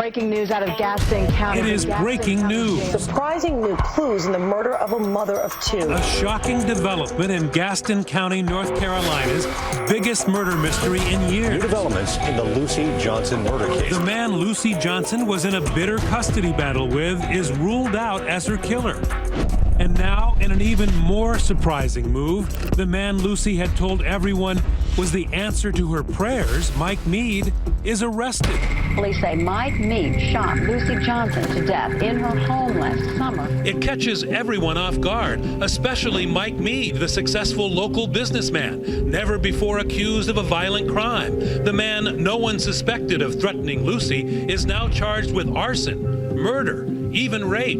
Breaking news out of Gaston County. It is breaking news. Surprising new clues in the murder of a mother of two. A shocking development in Gaston County, North Carolina's biggest murder mystery in years. New developments in the Lucy Johnson murder case. The man Lucy Johnson was in a bitter custody battle with is ruled out as her killer. And now, in an even more surprising move, the man Lucy had told everyone was the answer to her prayers, Mike Mead, is arrested. Police say Mike Mead shot Lucy Johnson to death in her home last summer. It catches everyone off guard, especially Mike Mead, the successful local businessman, never before accused of a violent crime. The man no one suspected of threatening Lucy is now charged with arson, murder, even rape.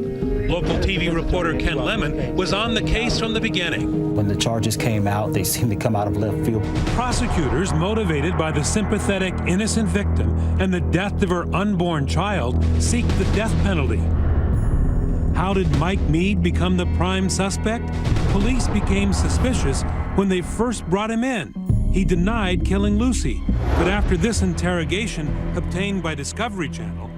Local TV reporter Ken Lemon was on the case from the beginning. When the charges came out, they seemed to come out of left field. Prosecutors, motivated by the sympathetic innocent victim and the death of her unborn child, seek the death penalty. How did Mike Mead become the prime suspect? Police became suspicious when they first brought him in. He denied killing Lucy, but after this interrogation obtained by Discovery Channel,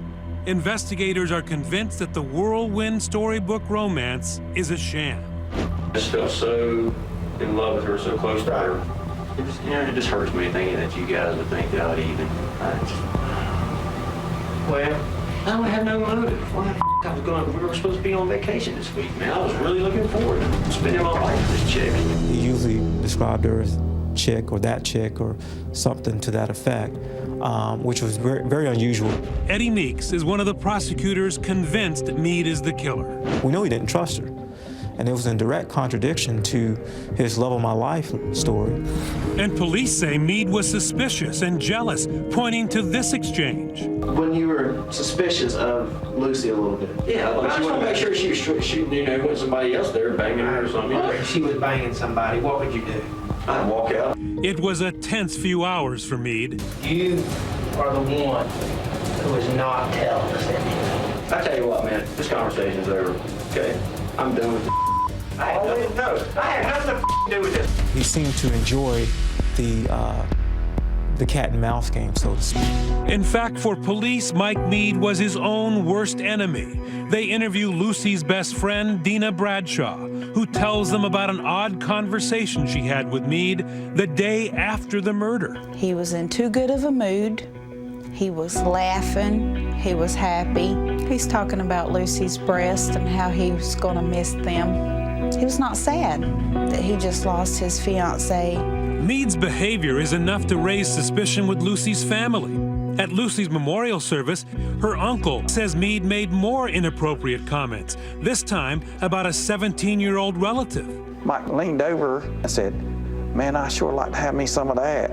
investigators are convinced that the whirlwind storybook romance is a sham. I just felt so in love with her, so close to her. It just hurts me thinking that you guys would think that I would even. Well, I don't have no motive. Why the I was going? We were supposed to be on vacation this week, man. I was really looking forward to spending my life with this chick. He usually described her as chick or that chick or something to that effect. Which was very, very unusual. Eddie Meeks is one of the prosecutors convinced Mead is the killer. We know he didn't trust her, and it was in direct contradiction to his love of my life story. And police say Mead was suspicious and jealous, pointing to this exchange. When you were suspicious of Lucy a little bit. Yeah, I just want to make sure she was shooting, when somebody else there banging her or something. If she was banging somebody, what would you do? I'd walk out. It was a tense few hours for Mead. You are the one who is not telling us anything. I tell you what, man, this conversation's over, okay? I'm done with I had nothing to do with this. He seemed to enjoy the cat and mouse game, so to speak. In fact, for police, Mike Mead was his own worst enemy. They interview Lucy's best friend, Dina Bradshaw, who tells them about an odd conversation she had with Mead the day after the murder. He was in too good of a mood. He was laughing. He was happy. He's talking about Lucy's breast and how he was going to miss them. He was not sad that he just lost his fiancé. Mead's behavior is enough to raise suspicion with Lucy's family. At Lucy's memorial service, her uncle says Mead made more inappropriate comments, this time about a 17-year-old relative. Mike leaned over and said, "Man, I sure like to have me some of that."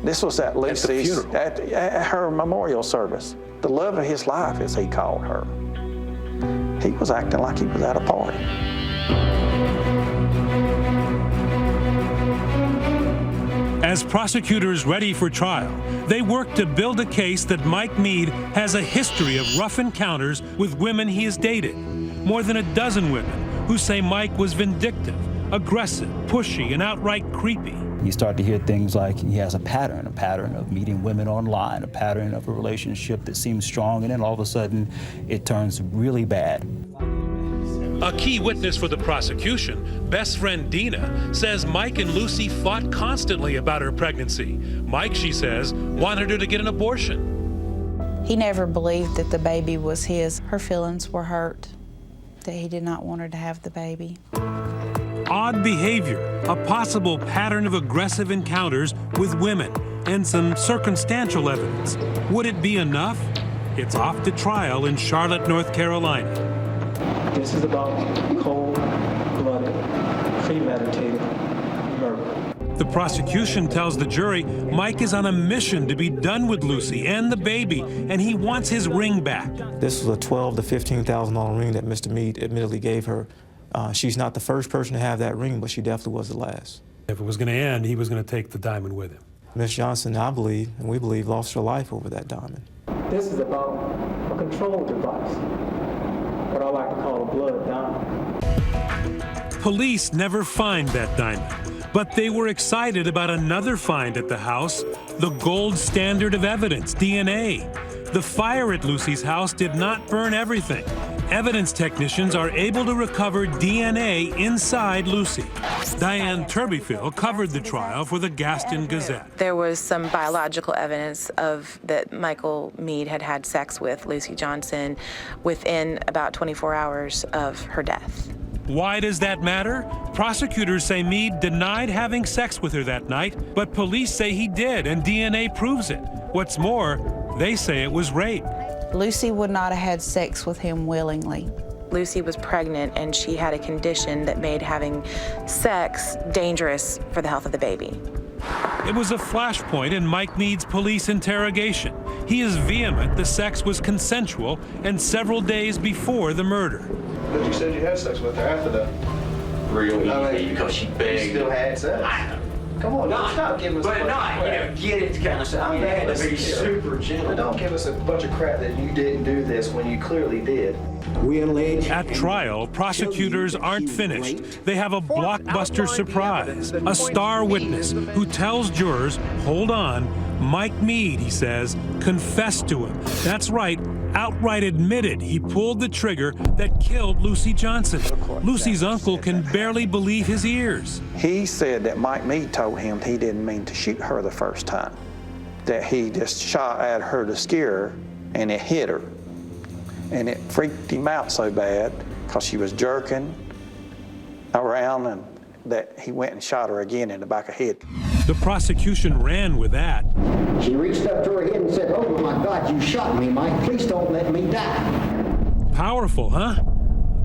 This was at Lucy's, at her memorial service. The love of his life, as he called her. He was acting like he was at a party. As prosecutors ready for trial, they work to build a case that Mike Mead has a history of rough encounters with women he has dated. More than a dozen women who say Mike was vindictive, aggressive, pushy, and outright creepy. You start to hear things like he has a pattern of meeting women online, a pattern of a relationship that seems strong, and then all of a sudden it turns really bad. A key witness for the prosecution, best friend Dina, says Mike and Lucy fought constantly about her pregnancy. Mike, she says, wanted her to get an abortion. He never believed that the baby was his. Her feelings were hurt that he did not want her to have the baby. Odd behavior, a possible pattern of aggressive encounters with women, and some circumstantial evidence. Would it be enough? It's off to trial in Charlotte, North Carolina. This is about cold-blooded, premeditated murder. The prosecution tells the jury Mike is on a mission to be done with Lucy and the baby, and he wants his ring back. This was a $12,000 to $15,000 ring that Mr. Mead admittedly gave her. She's not the first person to have that ring, but she definitely was the last. If it was going to end, he was going to take the diamond with him. Miss Johnson, I believe, and we believe, lost her life over that diamond. This is about a control device, what I like to call a blood diamond. Police never find that diamond, but they were excited about another find at the house, the gold standard of evidence, DNA. The fire at Lucy's house did not burn everything. Evidence technicians are able to recover DNA inside Lucy. Diane Turbyfield covered the trial for the Gaston Gazette. There was some biological evidence of that Michael Mead had had sex with Lucy Johnson within about 24 hours of her death. Why does that matter? Prosecutors say Mead denied having sex with her that night, but police say he did, and DNA proves it. What's more, they say it was rape. Lucy would not have had sex with him willingly. Lucy was pregnant, and she had a condition that made having sex dangerous for the health of the baby. It was a flashpoint in Mike Mead's police interrogation. He is vehement the sex was consensual and several days before the murder. But you said you had sex with her after that. Real easy because she begged. You still had sex. Come on, stop giving us a bunch of crap. Get it kind of stuff. I mean, it had to be super gentle. Don't give us a bunch of crap that you didn't do this when you clearly did. We allege. At trial, prosecutors aren't finished. They have a blockbuster surprise, a star witness who tells jurors, hold on, Mike Mead, he says, confessed to him. That's right, outright admitted he pulled the trigger that killed Lucy Johnson. Lucy's uncle can barely believe his ears. He said that Mike Mead told him he didn't mean to shoot her the first time, that he just shot at her to scare her, and it hit her. And it freaked him out so bad because she was jerking around, and that he went and shot her again in the back of the head. The prosecution ran with that. She reached up to her head and said, "Oh my God, you shot me, Mike. Please don't let me die." Powerful, huh?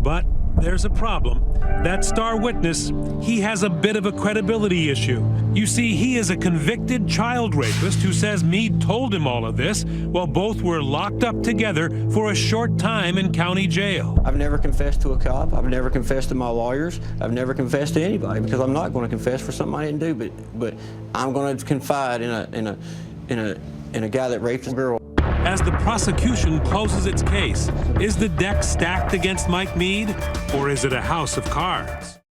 But there's a problem. That star witness, he has a bit of a credibility issue. You see, he is a convicted child rapist who says Mead told him all of this while both were locked up together for a short time in county jail. I've never confessed to a cop. I've never confessed to my lawyers. I've never confessed to anybody because I'm not going to confess for something I didn't do. But I'm going to confide in a guy that raped a girl. As the prosecution closes its case, is the deck stacked against Mike Mead, or is it a house of cards?